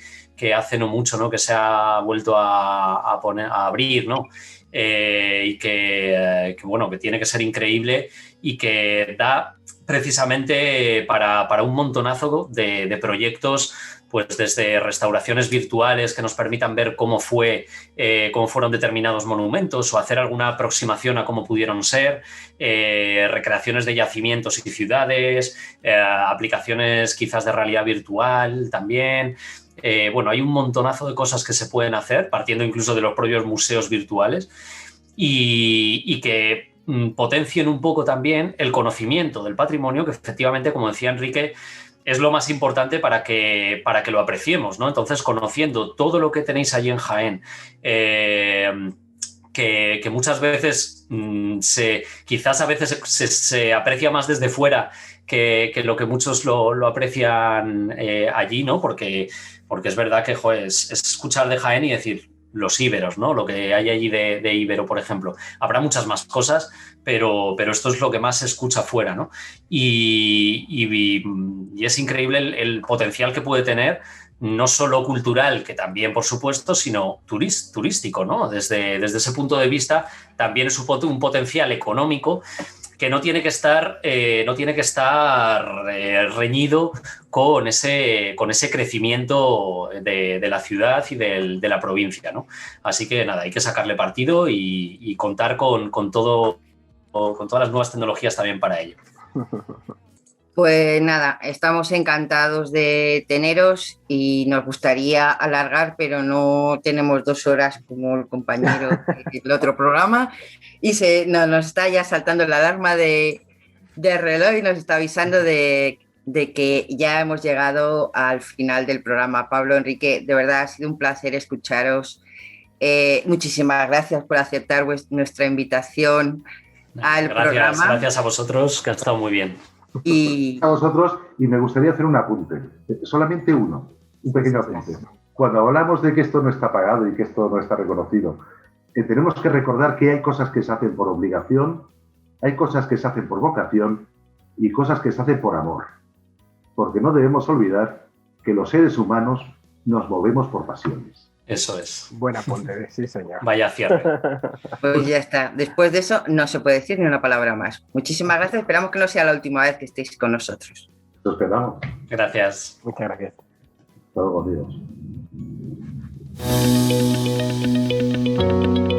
hace no mucho, ¿no? Que se ha vuelto a abrir, ¿no? Y que tiene que ser increíble y que da precisamente para un montonazo de proyectos, pues desde restauraciones virtuales que nos permitan ver cómo fueron determinados monumentos o hacer alguna aproximación a cómo pudieron ser, recreaciones de yacimientos y ciudades, aplicaciones quizás de realidad virtual también. Hay un montonazo de cosas que se pueden hacer, partiendo incluso de los propios museos virtuales y que potencien un poco también el conocimiento del patrimonio, que efectivamente, como decía Enrique, es lo más importante para que lo apreciemos, ¿no? Entonces, conociendo todo lo que tenéis allí en Jaén, que muchas veces quizás a veces se aprecia más desde fuera que lo que muchos lo aprecian allí, ¿no? Porque es verdad que es escuchar de Jaén y decir los íberos, ¿no? Lo que hay allí de íbero, por ejemplo. Habrá muchas más cosas, pero esto es lo que más se escucha fuera, ¿no? Y es increíble el potencial que puede tener, no solo cultural, que también, por supuesto, sino turístico, ¿no? Desde ese punto de vista, también es un potencial económico que no tiene que estar reñido con ese crecimiento de la ciudad y de la provincia, ¿no? Así que nada, hay que sacarle partido y contar con todas las nuevas tecnologías también para ello. Pues nada, estamos encantados de teneros y nos gustaría alargar, pero no tenemos 2 horas como el compañero del otro programa y nos está ya saltando la alarma de reloj y nos está avisando de que ya hemos llegado al final del programa. Pablo, Enrique, de verdad ha sido un placer escucharos. Muchísimas gracias por aceptar nuestra invitación al programa. Gracias a vosotros, que ha estado muy bien. A vosotros, y me gustaría hacer un apunte, solamente un pequeño apunte. Cuando hablamos de que esto no está pagado y que esto no está reconocido, tenemos que recordar que hay cosas que se hacen por obligación, hay cosas que se hacen por vocación y cosas que se hacen por amor. Porque no debemos olvidar que los seres humanos nos movemos por pasiones. Eso es. Buen apunte, sí, señor. Vaya cierre. Pues ya está. Después de eso no se puede decir ni una palabra más. Muchísimas gracias. Esperamos que no sea la última vez que estéis con nosotros. Lo esperamos. Gracias. Muchas gracias. Hasta luego, Dios.